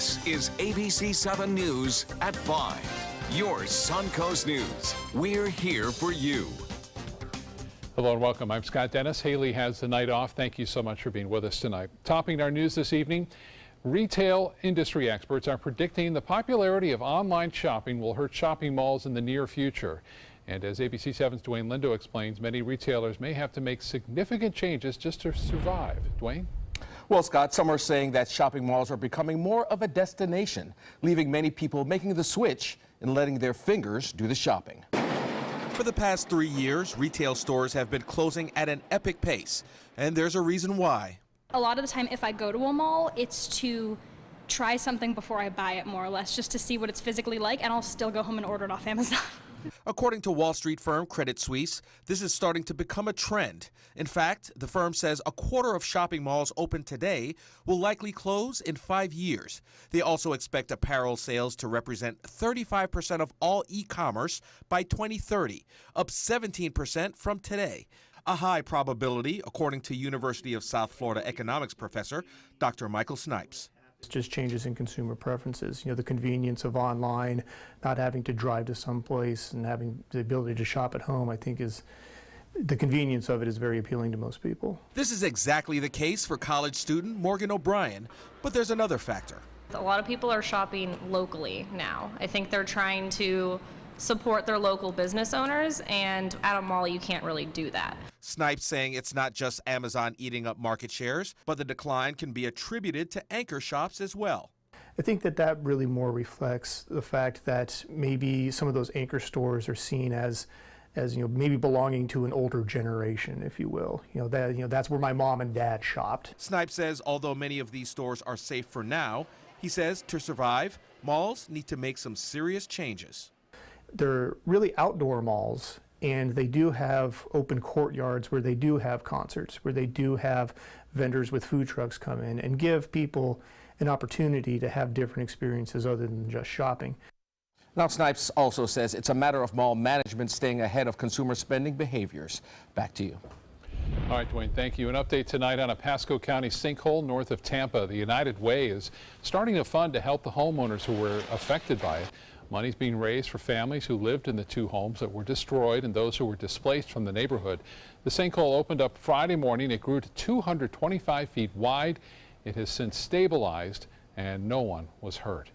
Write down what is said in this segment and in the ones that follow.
This is ABC7 News at 5. Your Suncoast News. We're here for you. Hello and welcome. I'm Scott Dennis. Haley has the night off. Thank you so much for being with us tonight. Topping our news this evening, retail industry experts are predicting the popularity of online shopping will hurt shopping malls in the near future. And as ABC7's Dwayne Lindo explains, many retailers may have to make significant changes just to survive. Dwayne? Well, Scott, some are saying that shopping malls are becoming more of a destination, leaving many people making the switch and letting their fingers do the shopping. For the past 3 years, retail stores have been closing at an epic pace, and there's a reason why. A lot of the time, if I go to a mall, it's to try something before I buy it, more or less, just to see what it's physically like, and I'll still go home and order it off Amazon. According to Wall Street firm Credit Suisse, this is starting to become a trend. In fact, the firm says a quarter of shopping malls open today will likely close in 5 years. They also expect apparel sales to represent 35% of all e-commerce by 2030, up 17% from today. A high probability, according to University of South Florida economics professor Dr. Michael Snipes. It's just changes in consumer preferences. You know, the convenience of online, not having to drive to some place and having the ability to shop at home, I think the convenience of it is very appealing to most people. This is exactly the case for college student Morgan O'Brien, but there's another factor. A lot of people are shopping locally now. I think they're trying to support their local business owners, and at a mall you can't really do that. Snipes saying it's not just Amazon eating up market shares, but the decline can be attributed to anchor shops as well. I think that really more reflects the fact that maybe some of those anchor stores are seen as maybe belonging to an older generation, if you will. That's where my mom and dad shopped. Snipes says although many of these stores are safe for now, he says to survive, malls need to make some serious changes. They're really outdoor malls, and they do have open courtyards where they do have concerts, where they do have vendors with food trucks come in and give people an opportunity to have different experiences other than just shopping. Now, Snipes also says it's a matter of mall management staying ahead of consumer spending behaviors. Back to you. All right, Dwayne, thank you. An update tonight on a Pasco County sinkhole north of Tampa. The United Way is starting a fund to help the homeowners who were affected by it. Money's being raised for families who lived in the 2 homes that were destroyed and those who were displaced from the neighborhood. The sinkhole opened up Friday morning. It grew to 225 feet wide. It has since stabilized and no one was hurt.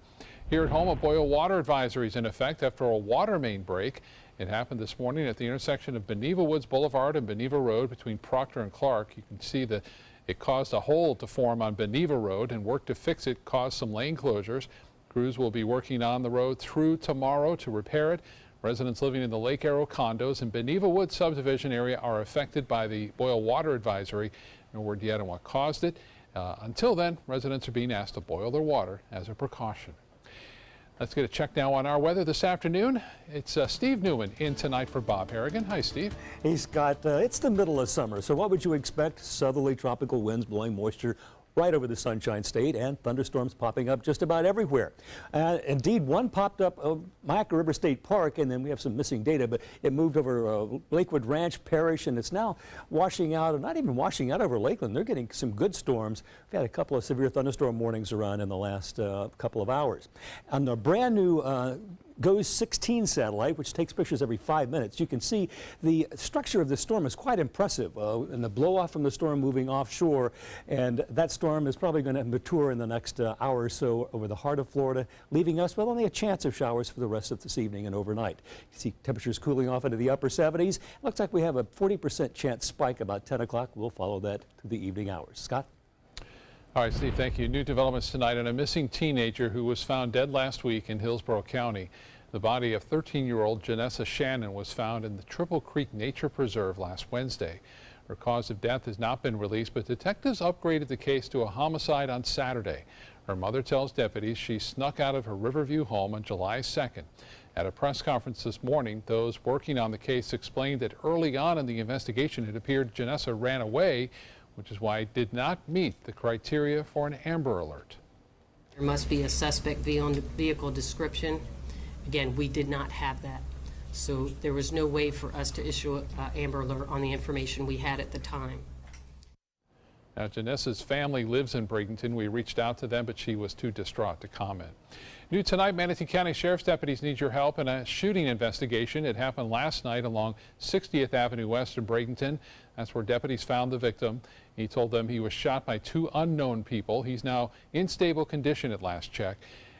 Here at home, a boil water advisory is in effect after a water main break. It happened this morning at the intersection of Beneva Woods Boulevard and Beneva Road between Proctor and Clark. You can see that it caused a hole to form on Beneva Road, and work to fix it caused some lane closures. Crews will be working on the road through tomorrow to repair it. Residents living in the Lake Arrow condos and Beneva Woods subdivision area are affected by the boil water advisory. No word yet on what caused it. Until then, residents are being asked to boil their water as a precaution. Let's get a check now on our weather this afternoon. It's Steve Newman in tonight for Bob Harrigan. Hi, Steve. Hey, Scott. It's the middle of summer, so what would you expect? Southerly tropical winds blowing moisture right over the Sunshine State, and thunderstorms popping up just about everywhere. Indeed, one popped up Mayaca River State Park, and then we have some missing data, but it moved over Lakewood Ranch Parish, and it's now washing out, and not even washing out over Lakeland. They're getting some good storms. We've had a couple of severe thunderstorm warnings around in the last couple of hours. On the brand new GOES 16 satellite, which takes pictures every 5 minutes, you can see the structure of the storm is quite impressive, and the blow off from the storm moving offshore, and that storm is probably going to mature in the next hour or so over the heart of Florida, leaving us with only a chance of showers for the rest of this evening and overnight. You see temperatures cooling off into the upper 70s. Looks like we have a 40% chance spike about 10 o'clock. We'll follow that through the evening hours. Scott? All right, Steve, thank you. New developments tonight on a missing teenager who was found dead last week in Hillsborough County. The body of 13-year-old Janessa Shannon was found in the Triple Creek Nature Preserve last Wednesday. Her cause of death has not been released, but detectives upgraded the case to a homicide on Saturday. Her mother tells deputies she snuck out of her Riverview home on July 2nd. At a press conference this morning, those working on the case explained that early on in the investigation it appeared Janessa ran away, which is why it did not meet the criteria for an Amber Alert. There must be a suspect vehicle description. Again, we did not have that. So there was no way for us to issue an Amber Alert on the information we had at the time. Now, Janessa's family lives in Bradenton. We reached out to them, but she was too distraught to comment. New tonight, Manatee County Sheriff's deputies need your help in a shooting investigation. It happened last night along 60th Avenue West in Bradenton. That's where deputies found the victim. He told them he was shot by two unknown people. He's now in stable condition at last check.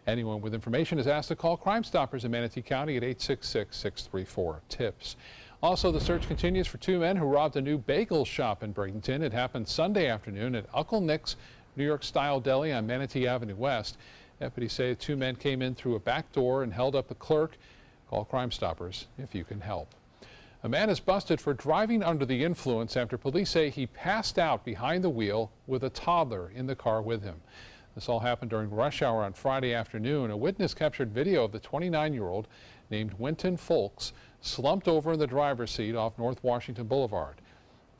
Anyone with information is asked to call Crime Stoppers in Manatee County at 866-634-TIPS. Also, the search continues for two men who robbed a new bagel shop in Bradenton. It happened Sunday afternoon at Uncle Nick's New York-style deli on Manatee Avenue West. Deputies say two men came in through a back door and held up the clerk. Call Crime Stoppers if you can help. A man is busted for driving under the influence after police say he passed out behind the wheel with a toddler in the car with him. This all happened during rush hour on Friday afternoon. A witness captured video of the 29-year-old named Winton Folks slumped over in the driver's seat off North Washington Boulevard.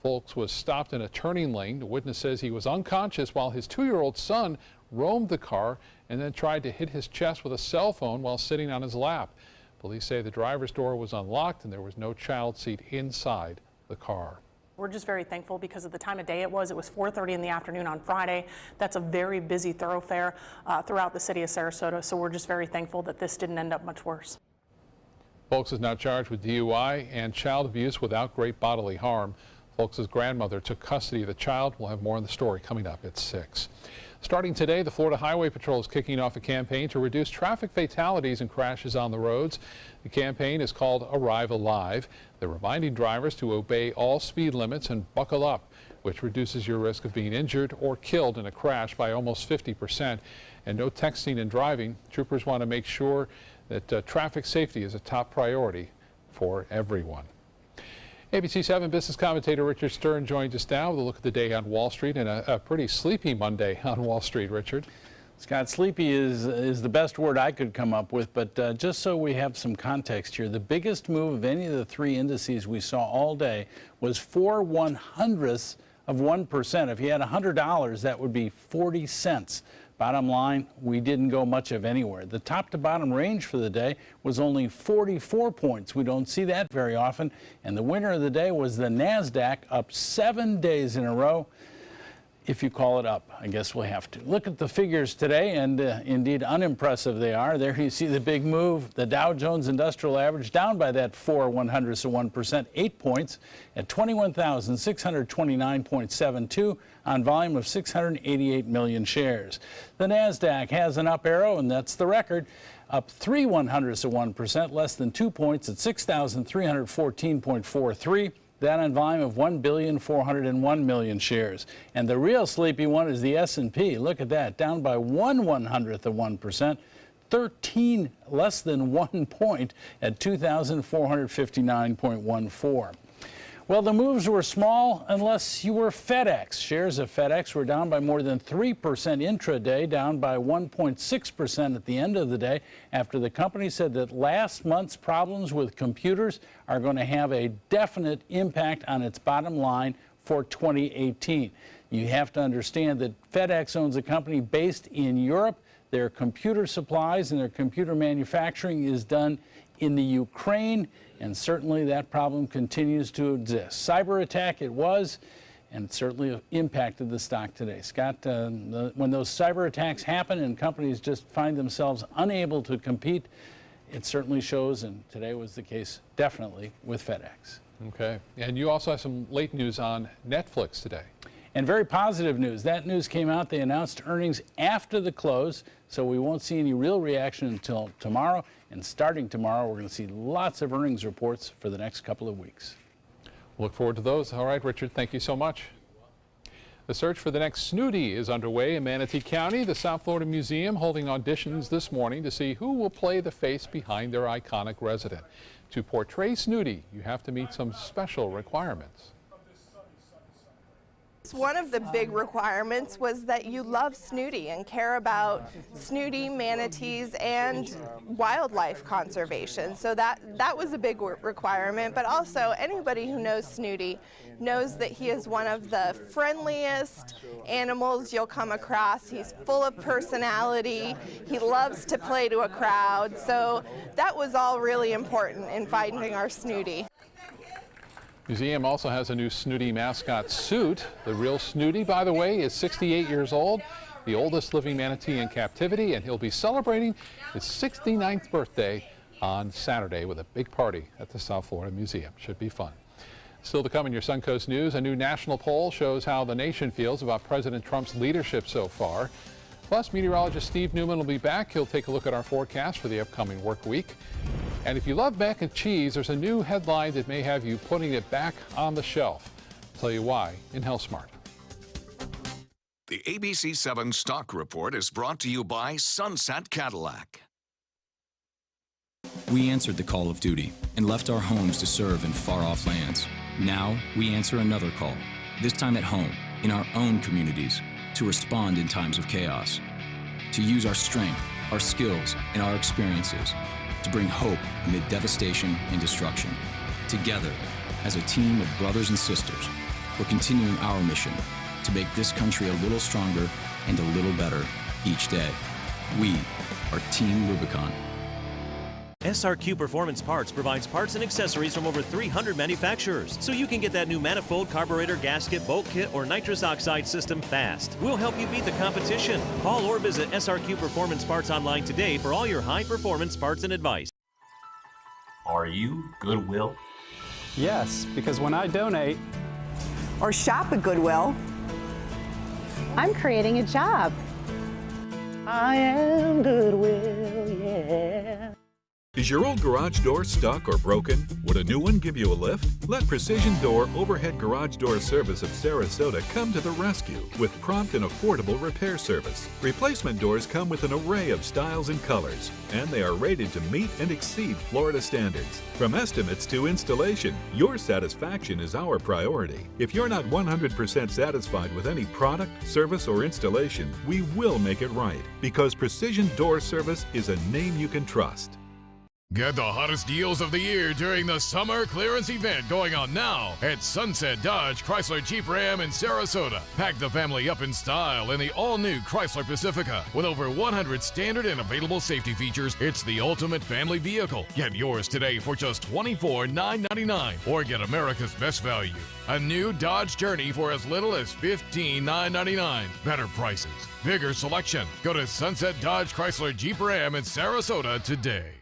Folks was stopped in a turning lane. The witness says he was unconscious while his 2-year-old son roamed the car and then tried to hit his chest with a cell phone while sitting on his lap. Police say the driver's door was unlocked and there was no child seat inside the car. We're just very thankful because of the time of day it was. It was 4:30 in the afternoon on Friday. That's a very busy thoroughfare throughout the city of Sarasota, so we're just very thankful that this didn't end up much worse. Folks is now charged with DUI and child abuse without great bodily harm. Folks' grandmother took custody of the child. We'll have more on the story coming up at 6. Starting today, the Florida Highway Patrol is kicking off a campaign to reduce traffic fatalities and crashes on the roads. The campaign is called Arrive Alive. They're reminding drivers to obey all speed limits and buckle up, which reduces your risk of being injured or killed in a crash by almost 50%. And no texting and driving. Troopers want to make sure that traffic safety is a top priority for everyone. ABC7 business commentator Richard Stern joins us now with a look at the day on Wall Street and a pretty sleepy Monday on Wall Street. Richard. Scott, sleepy is the best word I could come up with, but just so we have some context here, the biggest move of any of the three indices we saw all day was 4/100ths of 1%. If you had $100, that would be 40 cents. Bottom line, we didn't go much of anywhere. The top to bottom range for the day was only 44 points. We don't see that very often. And the winner of the day was the NASDAQ, up 7 days in a row. If you call it up, I guess we'll have to. Look at the figures today, and indeed unimpressive they are. There you see the big move. The Dow Jones Industrial Average down by that 4/100ths of 1%, 8 points at 21,629.72 on volume of 688 million shares. The NASDAQ has an up arrow, and that's the record. Up 3/100ths of 1%, less than 2 points at 6,314.43. That on volume of 1,401 million shares. And the real sleepy one is the S&P. Look at that, down by 1/100th of 1%, 13 less than 1 point at 2,459.14. Well, the moves were small unless you were FedEx. Shares of FedEx were down by more than 3% intraday, down by 1.6% at the end of the day after the company said that last month's problems with computers are going to have a definite impact on its bottom line for 2018. You have to understand that FedEx owns a company based in Europe. Their computer supplies and their computer manufacturing is done in the Ukraine, and certainly that problem continues to exist. Cyber attack it was, and it certainly impacted the stock today. Scott, when those cyber attacks happen and companies just find themselves unable to compete, it certainly shows, and today was the case definitely with FedEx. Okay, and you also have some late news on Netflix today. And very positive news. That news came out. They announced earnings after the close, so we won't see any real reaction until tomorrow. And starting tomorrow, we're going to see lots of earnings reports for the next couple of weeks. Look forward to those. All right, Richard, thank you so much. The search for the next Snooty is underway in Manatee County. The South Florida Museum holding auditions this morning to see who will play the face behind their iconic resident. To portray Snooty, you have to meet some special requirements. One of the big requirements was that you love Snooty and care about Snooty, manatees, and wildlife conservation. So that was a big requirement, but also anybody who knows Snooty knows that he is one of the friendliest animals you'll come across. He's full of personality. He loves to play to a crowd. So that was all really important in finding our Snooty. Museum also has a new Snooty mascot suit. The real Snooty, by the way, is 68 years old, the oldest living manatee in captivity, and he'll be celebrating his 69th birthday on Saturday with a big party at the South Florida Museum. Should be fun. Still to come in your Suncoast News, a new national poll shows how the nation feels about President Trump's leadership so far. Plus, meteorologist Steve Newman will be back. He'll take a look at our forecast for the upcoming work week. And if you love mac and cheese, there's a new headline that may have you putting it back on the shelf. I'll tell you why in Health Smart. The ABC7 Stock Report is brought to you by Sunset Cadillac. We answered the call of duty and left our homes to serve in far-off lands. Now we answer another call, this time at home, in our own communities, to respond in times of chaos, to use our strength, our skills, and our experiences to bring hope amid devastation and destruction. Together, as a team of brothers and sisters, we're continuing our mission to make this country a little stronger and a little better each day. We are Team Rubicon. SRQ Performance Parts provides parts and accessories from over 300 manufacturers, so you can get that new manifold, carburetor, gasket, bolt kit, or nitrous oxide system fast. We'll help you beat the competition. Call or visit SRQ Performance Parts online today for all your high-performance parts and advice. Are you Goodwill? Yes, because when I donate or shop at Goodwill, I'm creating a job. I am Goodwill, yeah. Is your old garage door stuck or broken? Would a new one give you a lift? Let Precision Door Overhead Garage Door Service of Sarasota come to the rescue with prompt and affordable repair service. Replacement doors come with an array of styles and colors, and they are rated to meet and exceed Florida standards. From estimates to installation, your satisfaction is our priority. If you're not 100% satisfied with any product, service, or installation, we will make it right, because Precision Door Service is a name you can trust. Get the hottest deals of the year during the summer clearance event going on now at Sunset Dodge Chrysler Jeep Ram in Sarasota. Pack the family up in style in the all-new Chrysler Pacifica. With over 100 standard and available safety features, it's the ultimate family vehicle. Get yours today for just $24,999 or get America's best value. A new Dodge Journey for as little as $15,999. Better prices, bigger selection. Go to Sunset Dodge Chrysler Jeep Ram in Sarasota today.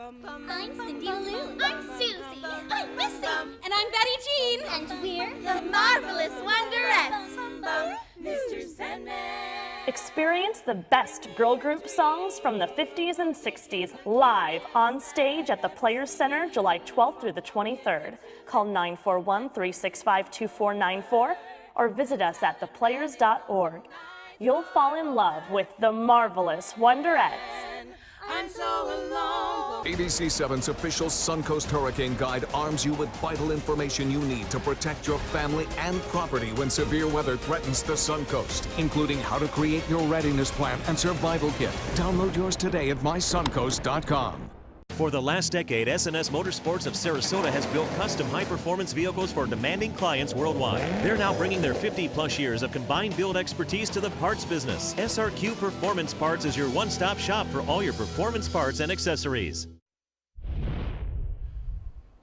I'm Cindy Lou. I'm Susie. I'm Missy. And I'm Betty Jean. And we're the Marvelous Wonderettes. Mr. Sandman. Experience the best girl group songs from the 50s and 60s live on stage at the Players Center July 12th through the 23rd. Call 941-365-2494 or visit us at theplayers.org. You'll fall in love with the Marvelous Wonderettes. I'm so alone. ABC7's official Suncoast Hurricane Guide arms you with vital information you need to protect your family and property when severe weather threatens the Suncoast, including how to create your readiness plan and survival kit. Download yours today at mysuncoast.com. For the last decade, S&S Motorsports of Sarasota has built custom high-performance vehicles for demanding clients worldwide. They're now bringing their 50-plus years of combined build expertise to the parts business. SRQ Performance Parts is your one-stop shop for all your performance parts and accessories.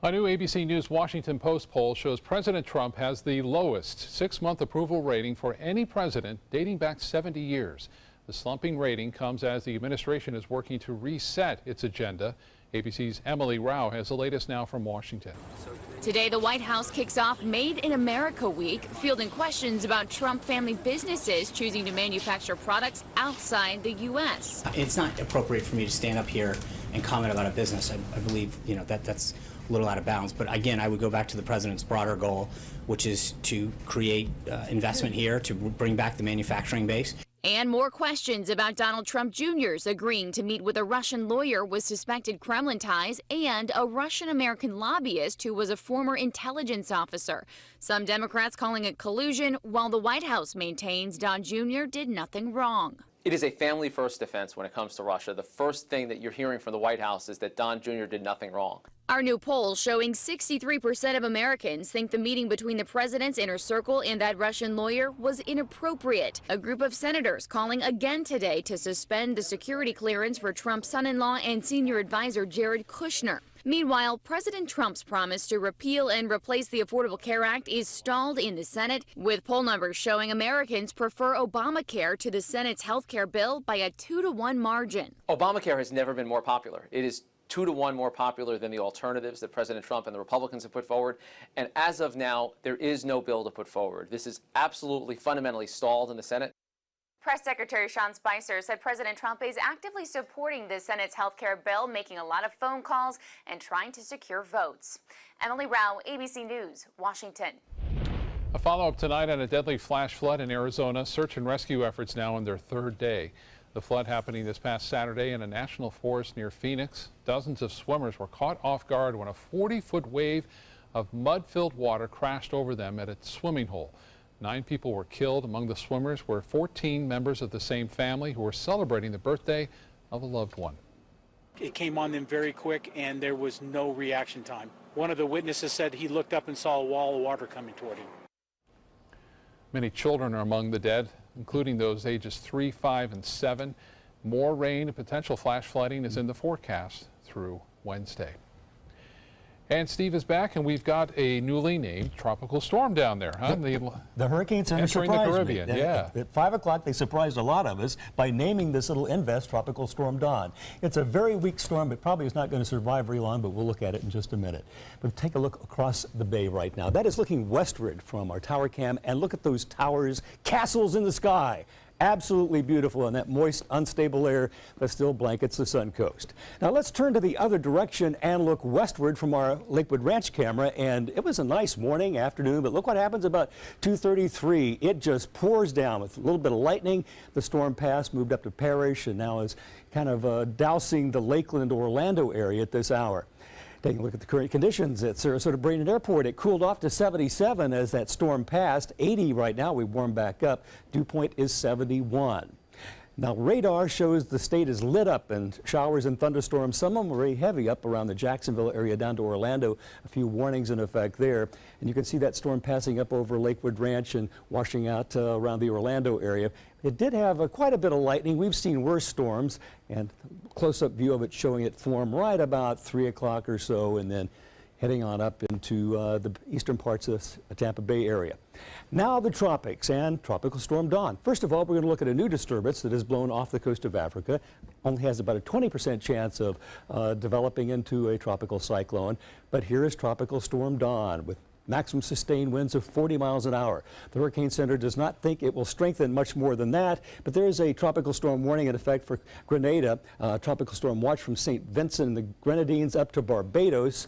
A new ABC News Washington Post poll shows President Trump has the lowest 6-month approval rating for any president dating back 70 years. The slumping rating comes as the administration is working to reset its agenda. ABC's Emily Rao has the latest now from Washington. Today, the White House kicks off Made in America Week, fielding questions about Trump family businesses choosing to manufacture products outside the U.S. It's not appropriate for me to stand up here and comment about a business. I believe, that's a little out of bounds. But again, I would go back to the president's broader goal, which is to create investment here, to bring back the manufacturing base. And more questions about Donald Trump Jr.'s agreeing to meet with a Russian lawyer with suspected Kremlin ties and a Russian-American lobbyist who was a former intelligence officer. Some Democrats calling it collusion, while the White House maintains Don Jr. did nothing wrong. It is a family-first defense when it comes to Russia. The first thing that you're hearing from the White House is that Don Jr. did nothing wrong. Our new poll showing 63% of Americans think the meeting between the president's inner circle and that Russian lawyer was inappropriate. A group of senators calling again today to suspend the security clearance for Trump's son-in-law and senior advisor Jared Kushner. Meanwhile, President Trump's promise to repeal and replace the Affordable Care Act is stalled in the Senate, with poll numbers showing Americans prefer Obamacare to the Senate's health care bill by a 2-to-1 margin. Obamacare has never been more popular. It is 2-to-1 more popular than the alternatives that President Trump and the Republicans have put forward. And as of now, there is no bill to put forward. This is absolutely fundamentally stalled in the Senate. Press Secretary Sean Spicer said President Trump is actively supporting the Senate's health care bill, making a lot of phone calls and trying to secure votes. Emily Rao, ABC News, Washington. A follow-up tonight on a deadly flash flood in Arizona. Search and rescue efforts now on their third day. The flood happening this past Saturday in a national forest near Phoenix. Dozens of swimmers were caught off guard when a 40-foot wave of mud-filled water crashed over them at a swimming hole. 9 people were killed. Among the swimmers were 14 members of the same family who were celebrating the birthday of a loved one. It came on them very quick and there was no reaction time. One of the witnesses said he looked up and saw a wall of water coming toward him. Many children are among the dead, including those ages 3, 5, and 7. More rain and potential flash flooding is in the forecast through Wednesday. And Steve is back, and we've got a newly named tropical storm down there, huh? The Hurricane Center entering the surprised Caribbean, me. yeah. At 5 o'clock, they surprised a lot of us by naming this little Invest Tropical Storm Dawn. It's a very weak storm. It probably is not going to survive very long, but we'll look at it in just a minute. But take a look across the bay right now. That is looking westward from our tower cam, and look at those towers, castles in the sky. Absolutely beautiful in that moist, unstable air that still blankets the sun coast. Now let's turn to the other direction and look westward from our Lakewood Ranch camera. And it was a nice morning, afternoon, but look what happens about 2:33. It just pours down with a little bit of lightning. The storm passed, moved up to Parrish, and now is kind of dousing the Lakeland, Orlando area at this hour. Taking a look at the current conditions at Sarasota Brainerd Airport, it cooled off to 77 as that storm passed. 80 right now, we warm back up. Dew point is 71. Now radar shows the state is lit up and showers and thunderstorms. Some of them are very heavy up around the Jacksonville area down to Orlando. A few warnings in effect there. And you can see that storm passing up over Lakewood Ranch and washing out around the Orlando area. It did have quite a bit of lightning. We've seen worse storms, and close-up view of it showing it form right about 3 o'clock or so, and then heading on up into the eastern parts of the Tampa Bay area. Now the tropics and Tropical Storm Dawn. First of all, we're going to look at a new disturbance that has blown off the coast of Africa. Only has about a 20% chance of developing into a tropical cyclone. But here is Tropical Storm Dawn with maximum sustained winds of 40 miles an hour. The Hurricane Center does not think it will strengthen much more than that, but there is a tropical storm warning in effect for Grenada, tropical storm watch from St. Vincent and the Grenadines up to Barbados.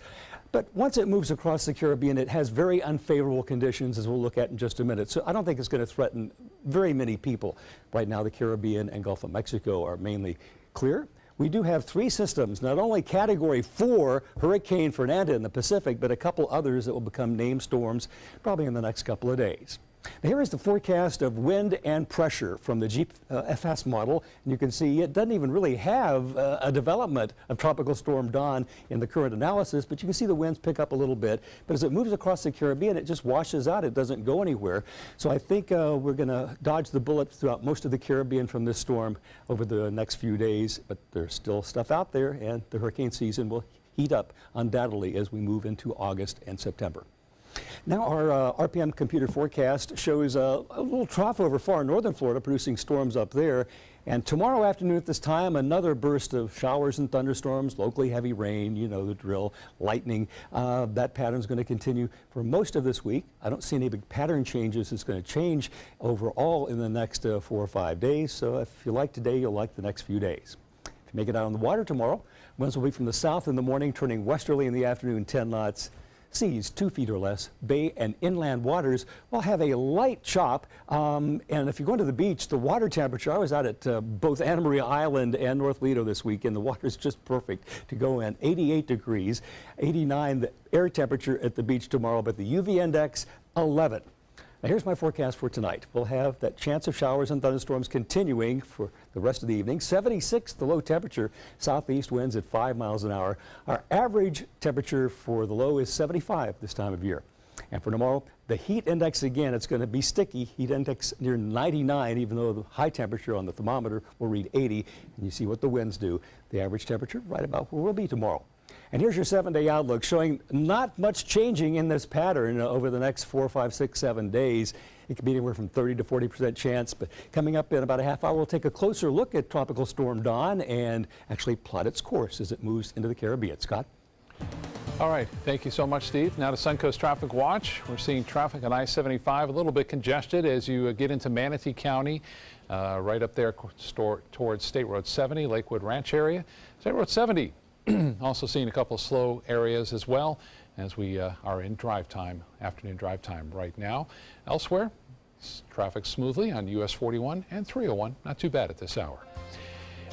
But once it moves across the Caribbean, it has very unfavorable conditions, as we'll look at in just a minute. So I don't think it's going to threaten very many people. Right now, the Caribbean and Gulf of Mexico are mainly clear. We do have 3 systems, not only Category 4, Hurricane Fernanda in the Pacific, but a couple others that will become named storms probably in the next couple of days. Now, here is the forecast of wind and pressure from the GFS model. And you can see it doesn't even really have a development of Tropical Storm Dawn in the current analysis, but you can see the winds pick up a little bit. But as it moves across the Caribbean, it just washes out. It doesn't go anywhere. So I think we're going to dodge the bullet throughout most of the Caribbean from this storm over the next few days. But there's still stuff out there, and the hurricane season will heat up undoubtedly as we move into August and September. Now our RPM computer forecast shows a little trough over far northern Florida producing storms up there. And tomorrow afternoon at this time, another burst of showers and thunderstorms, locally heavy rain, you know the drill, lightning. That pattern is going to continue for most of this week. I don't see any big pattern changes. It's going to change overall in the next 4 or 5 days. So if you like today, you'll like the next few days. If you make it out on the water tomorrow, winds will be from the south in the morning, turning westerly in the afternoon, 10 knots. Seas 2 feet or less. Bay and inland waters will have a light chop. And if you're going to the beach, the water temperature, I was out at both Anna Maria Island and North Lido this weekend. The water is just perfect to go in. 88 degrees, 89 the air temperature at the beach tomorrow, but the UV index 11. Now here's my forecast for tonight. We'll have that chance of showers and thunderstorms continuing for the rest of the evening. 76 the low temperature, southeast winds at 5 miles an hour. Our average temperature for the low is 75 this time of year. And for tomorrow, the heat index again, it's going to be sticky. Heat index near 99, even though the high temperature on the thermometer will read 80. And you see what the winds do. The average temperature right about where we'll be tomorrow. And here's your 7-day outlook showing not much changing in this pattern over the next 4, 5, 6, 7 days. It could be anywhere from 30 to 40% chance. But coming up in about a half hour, we'll take a closer look at Tropical Storm Dawn and actually plot its course as it moves into the Caribbean. Scott? All right, thank you so much, Steve. Now to Suncoast Traffic Watch. We're seeing traffic on I-75 a little bit congested as you get into Manatee County, right up there towards State Road 70, Lakewood Ranch area. State Road 70, also seeing a couple slow areas as well as we are in drive time, afternoon drive time right now. Elsewhere, traffic smoothly on US 41 and 301. Not too bad at this hour.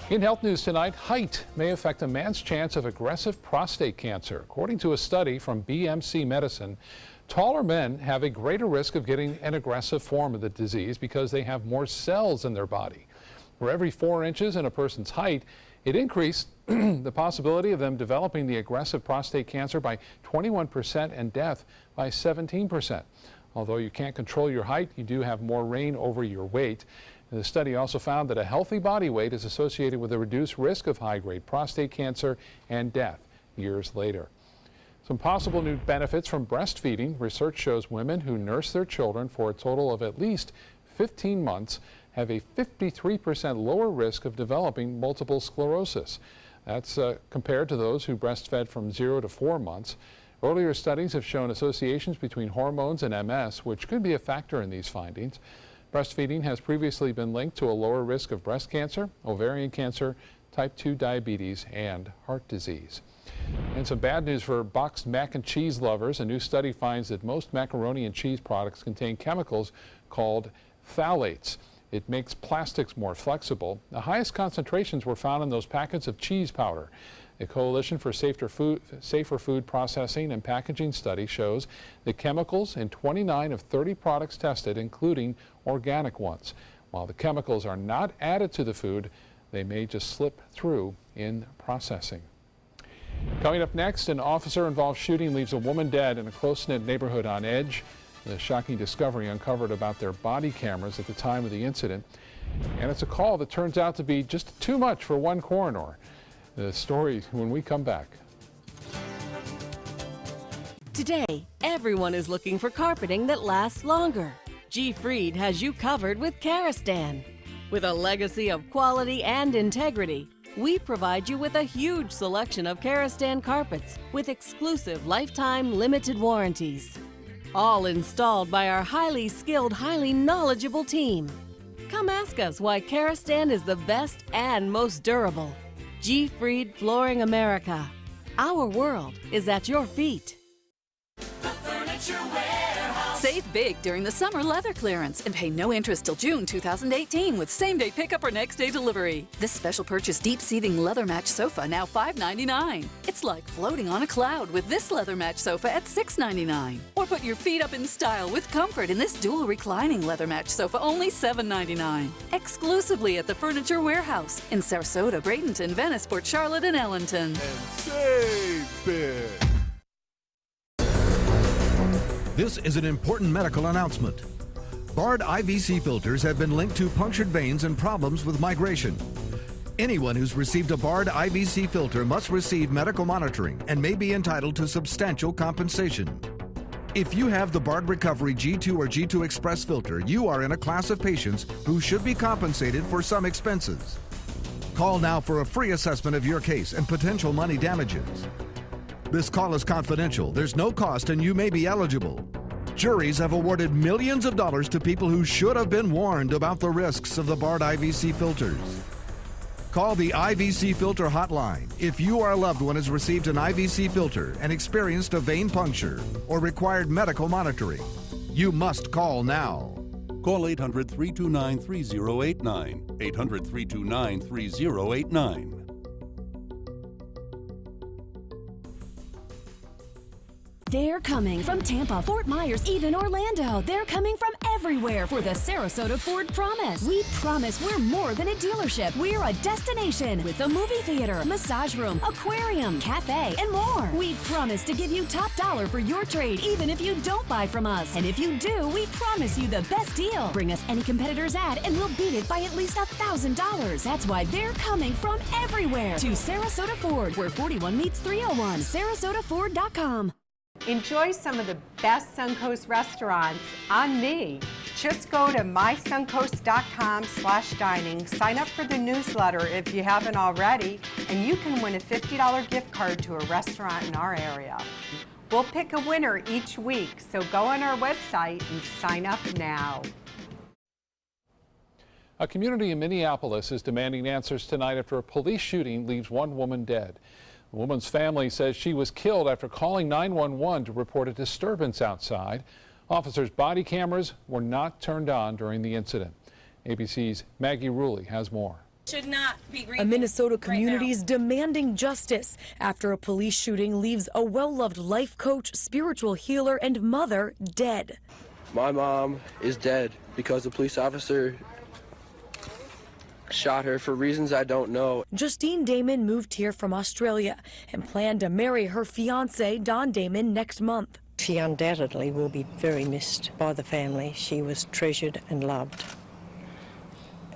In health news tonight, height may affect a man's chance of aggressive prostate cancer. According to a study from BMC Medicine, taller men have a greater risk of getting an aggressive form of the disease because they have more cells in their body. For every 4 inches in a person's height, it increased the possibility of them developing the aggressive prostate cancer by 21% and death by 17%. Although you can't control your height, you do have more reign over your weight. The study also found that a healthy body weight is associated with a reduced risk of high-grade prostate cancer and death years later. Some possible new benefits from breastfeeding. Research shows women who nurse their children for a total of at least 15 months have a 53% lower risk of developing multiple sclerosis. That's compared to those who breastfed from 0 to 4 months. Earlier studies have shown associations between hormones and MS, which could be a factor in these findings. Breastfeeding has previously been linked to a lower risk of breast cancer, ovarian cancer, type 2 diabetes, and heart disease. And some bad news for boxed mac and cheese lovers. A new study finds that most macaroni and cheese products contain chemicals called phthalates. It makes plastics more flexible. The highest concentrations were found in those packets of cheese powder. The Coalition for Safer Food Processing and Packaging study shows the chemicals in 29 of 30 products tested, including organic ones. While the chemicals are not added to the food, they may just slip through in processing. Coming up next, an officer-involved shooting leaves a woman dead in a close-knit neighborhood on edge. The shocking discovery uncovered about their body cameras at the time of the incident. And it's a call that turns out to be just too much for one coroner. The story when we come back. Today, everyone is looking for carpeting that lasts longer. G. Fried has you covered with Karastan. With a legacy of quality and integrity, we provide you with a huge selection of Karastan carpets with exclusive lifetime limited warranties. All installed by our highly skilled, highly knowledgeable team. Come ask us why Karastan is the best and most durable. G. Fried Flooring America. Our world is at your feet. Save big during the summer leather clearance and pay no interest till June 2018 with same-day pickup or next-day delivery. This special purchase deep-seating leather match sofa now $5.99. It's like floating on a cloud with this leather match sofa at $6.99. Or put your feet up in style with comfort in this dual reclining leather match sofa only $7.99. Exclusively at the Furniture Warehouse in Sarasota, Bradenton, Venice, Port Charlotte, and Ellenton. And save big. This is an important medical announcement. Bard IVC filters have been linked to punctured veins and problems with migration. Anyone who's received a Bard IVC filter must receive medical monitoring and may be entitled to substantial compensation. If you have the Bard Recovery G2 or G2 Express filter, you are in a class of patients who should be compensated for some expenses. Call now for a free assessment of your case and potential money damages. This call is confidential. There's no cost and you may be eligible. Juries have awarded millions of dollars to people who should have been warned about the risks of the Bard IVC filters. Call the IVC Filter Hotline if you or a loved one has received an IVC filter and experienced a vein puncture or required medical monitoring. You must call now. Call 800-329-3089. 800-329-3089. They're coming from Tampa, Fort Myers, even Orlando. They're coming from everywhere for the Sarasota Ford Promise. We promise we're more than a dealership. We're a destination with a movie theater, massage room, aquarium, cafe, and more. We promise to give you top dollar for your trade, even if you don't buy from us. And if you do, we promise you the best deal. Bring us any competitor's ad and we'll beat it by at least $1,000. That's why they're coming from everywhere to Sarasota Ford, where 41 meets 301. SarasotaFord.com. Enjoy some of the best Suncoast restaurants on me. Just go to mysuncoast.com/dining, sign up for the newsletter if you haven't already, and you can win a $50 gift card to a restaurant in our area. We'll pick a winner each week, so go on our website and sign up now. A community in Minneapolis is demanding answers tonight after a police shooting leaves one woman dead. The woman's family says she was killed after calling 911 to report a disturbance outside. Officers' body cameras were not turned on during the incident. ABC's Maggie Ruley has more. Should not be a Minnesota community is demanding justice after a police shooting leaves a well-loved life coach, spiritual healer, and mother dead. My mom is dead because the police officer shot her for reasons I don't know. Justine Damon moved here from Australia and planned to marry her fiancé, Don Damon, next month. She undoubtedly will be very missed by the family. She was treasured and loved,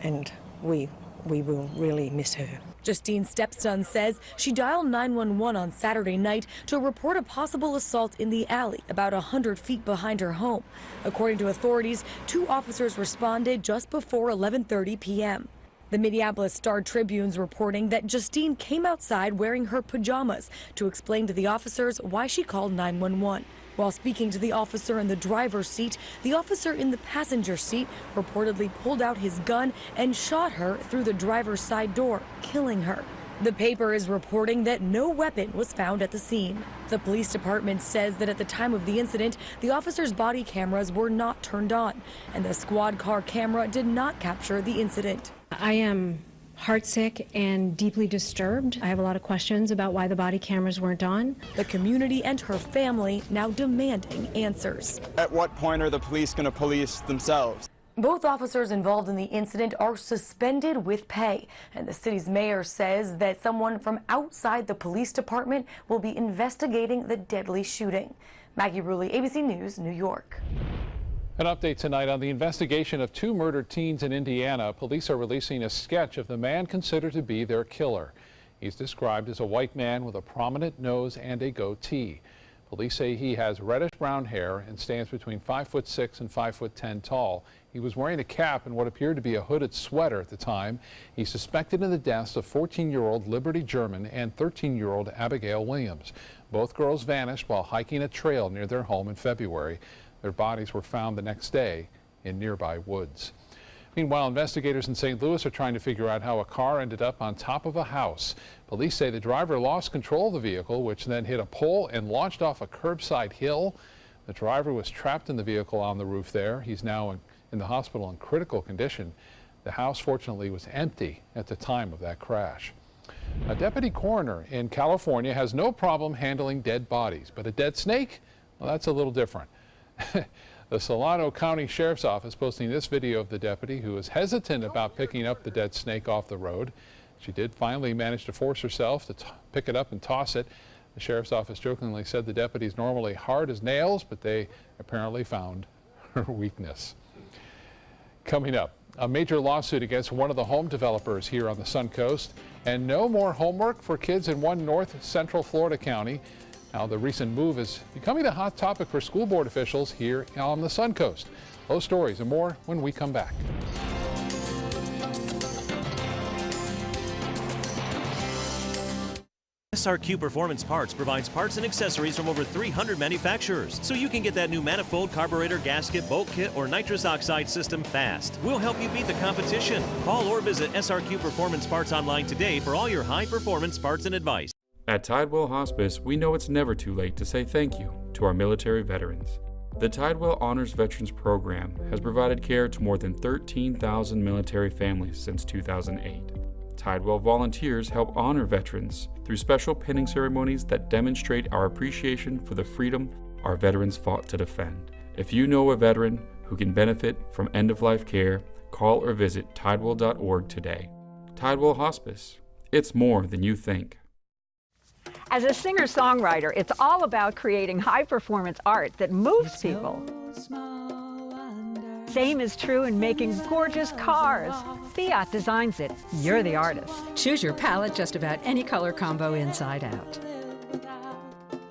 and we will really miss her. Justine's stepson says she dialed 911 on Saturday night to report a possible assault in the alley about 100 feet behind her home. According to authorities, 2 officers responded just before 11:30 p.m. The Minneapolis Star-Tribune's reporting that Justine came outside wearing her pajamas to explain to the officers why she called 911. While speaking to the officer in the driver's seat, the officer in the passenger seat reportedly pulled out his gun and shot her through the driver's side door, killing her. The paper is reporting that no weapon was found at the scene. The police department says that at the time of the incident, the officer's body cameras were not turned on, and the squad car camera did not capture the incident. I am heartsick and deeply disturbed. I have a lot of questions about why the body cameras weren't on. The community and her family now demanding answers. At what point are the police going to police themselves? Both officers involved in the incident are suspended with pay, and the city's mayor says that someone from outside the police department will be investigating the deadly shooting. Maggie Ruley, ABC News, New York. An update tonight on the investigation of 2 murdered teens in Indiana. Police are releasing a sketch of the man considered to be their killer. He's described as a white man with a prominent nose and a goatee. Police say he has reddish-brown hair and stands between 5'6" and 5'10" tall. He was wearing a cap and what appeared to be a hooded sweater at the time. He's suspected in the deaths of 14-year-old Liberty German and 13-year-old Abigail Williams. Both girls vanished while hiking a trail near their home in February. Their bodies were found the next day in nearby woods. Meanwhile, investigators in St. Louis are trying to figure out how a car ended up on top of a house. Police say the driver lost control of the vehicle, which then hit a pole and launched off a curbside hill. The driver was trapped in the vehicle on the roof there. He's now in the hospital in critical condition. The house, fortunately, was empty at the time of that crash. A deputy coroner in California has no problem handling dead bodies, but a dead snake? Well, that's a little different. The Solano County Sheriff's Office posting this video of the deputy who is hesitant about picking up the dead snake off the road. She did finally manage to force herself to pick it up and toss it. The Sheriff's Office jokingly said the deputy is normally hard as nails, but they apparently found her weakness. Coming up, a major lawsuit against one of the home developers here on the Suncoast, and no more homework for kids in one north central Florida county. Now, the recent move is becoming a hot topic for school board officials here on the Suncoast. Those stories and more when we come back. SRQ Performance Parts provides parts and accessories from over 300 manufacturers, so you can get that new manifold, carburetor, gasket, bolt kit, or nitrous oxide system fast. We'll help you beat the competition. Call or visit SRQ Performance Parts online today for all your high-performance parts and advice. At Tidewell Hospice, we know it's never too late to say thank you to our military veterans. The Tidewell Honors Veterans Program has provided care to more than 13,000 military families since 2008. Tidewell volunteers help honor veterans through special pinning ceremonies that demonstrate our appreciation for the freedom our veterans fought to defend. If you know a veteran who can benefit from end-of-life care, call or visit tidewell.org today. Tidewell Hospice. It's more than you think. As a singer-songwriter, it's all about creating high-performance art that moves people. Same is true in making gorgeous cars. Fiat designs it. You're the artist. Choose your palette just about any color combo inside out.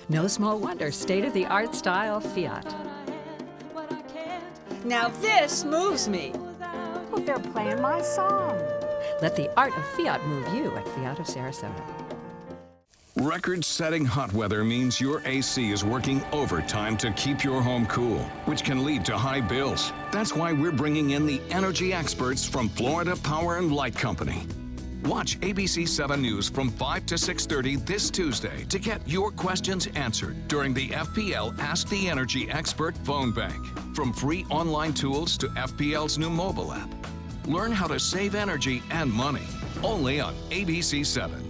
No small wonder, state-of-the-art style Fiat. Now this moves me. Oh, they're playing my song. Let the art of Fiat move you at Fiat of Sarasota. Record-setting hot weather means your AC is working overtime to keep your home cool, which can lead to high bills. That's why we're bringing in the energy experts from Florida Power and Light Company. Watch ABC7 News from 5 to 6:30 this Tuesday to get your questions answered during the FPL Ask the Energy Expert phone bank. From free online tools to FPL's new mobile app. Learn how to save energy and money, only on ABC7.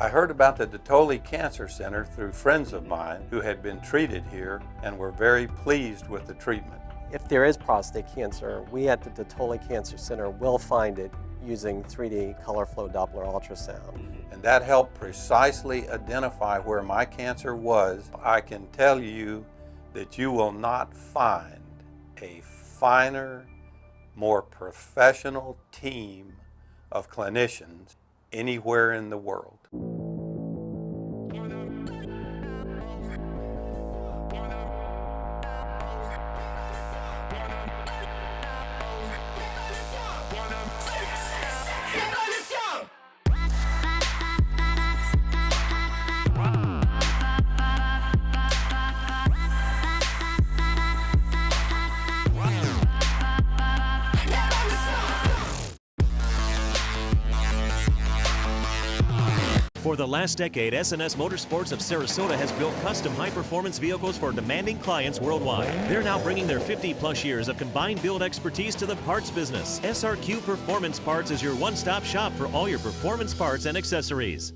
I heard about the Dotoli Cancer Center through friends of mine who had been treated here and were very pleased with the treatment. If there is prostate cancer, we at the Dotoli Cancer Center will find it using 3D color flow Doppler ultrasound. And that helped precisely identify where my cancer was. I can tell you that you will not find a finer, more professional team of clinicians anywhere in the world. For the last decade, S&S Motorsports of Sarasota has built custom high-performance vehicles for demanding clients worldwide. They're now bringing their 50-plus years of combined build expertise to the parts business. SRQ Performance Parts is your one-stop shop for all your performance parts and accessories.